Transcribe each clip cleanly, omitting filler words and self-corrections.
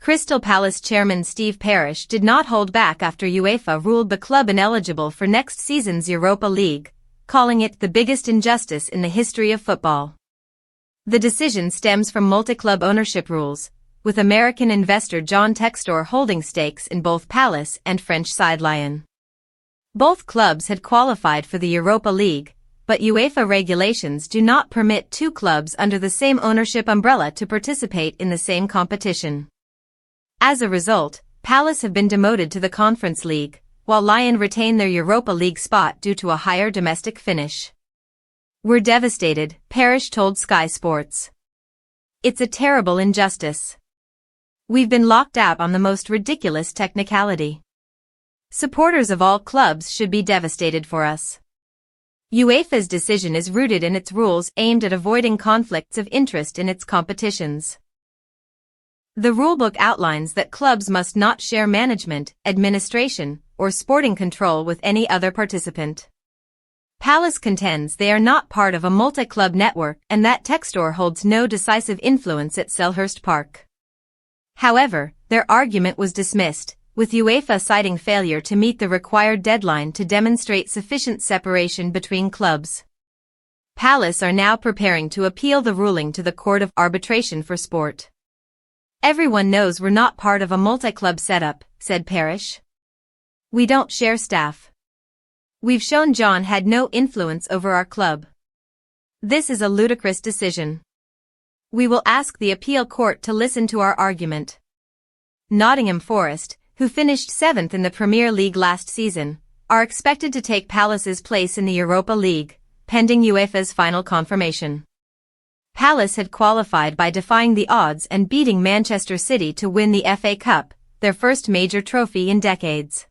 Crystal Palace chairman Steve Parish did not hold back after UEFA ruled the club ineligible for next season's Europa League, calling it the biggest injustice in the history of football. The decision stems from multi-club ownership rules, with American investor John Textor holding stakes in both Palace and French side Lyon. Both clubs had qualified for the Europa League, but UEFA regulations do not permit two clubs under the same ownership umbrella to participate in the same competition. As a result, Palace have been demoted to the Conference League, while Lyon retain their Europa League spot due to a higher domestic finish. "We're devastated," Parish told Sky Sports. "It's a terrible injustice. We've been locked out on the most ridiculous technicality. Supporters of all clubs should be devastated for us." UEFA's decision is rooted in its rules aimed at avoiding conflicts of interest in its competitions. The rulebook outlines that clubs must not share management, administration, or sporting control with any other participant. Palace contends they are not part of a multi-club network and that Textor holds no decisive influence at Selhurst Park. However, their argument was dismissed, with UEFA citing failure to meet the required deadline to demonstrate sufficient separation between clubs. Palace are now preparing to appeal the ruling to the Court of Arbitration for Sport. "Everyone knows we're not part of a multi-club setup," said Parish. "We don't share staff. We've shown John had no influence over our club. This is a ludicrous decision. We will ask the appeal court to listen to our argument." Nottingham Forest, who finished 7th in the Premier League last season, are expected to take Palace's place in the Europa League, pending UEFA's final confirmation. Palace had qualified by defying the odds and beating Manchester City to win the FA Cup, their first major trophy in decades.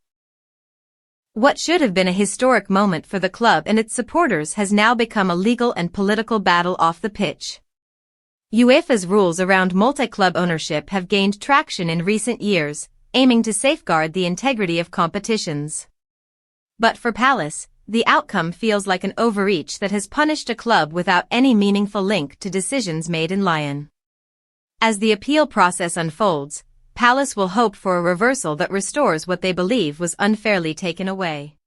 What should have been a historic moment for the club and its supporters has now become a legal and political battle off the pitch. UEFA's rules around multi-club ownership have gained traction in recent years, aiming to safeguard the integrity of competitions. But for Palace, the outcome feels like an overreach that has punished a club without any meaningful link to decisions made in Lyon. As the appeal process unfolds, Palace will hope for a reversal that restores what they believe was unfairly taken away.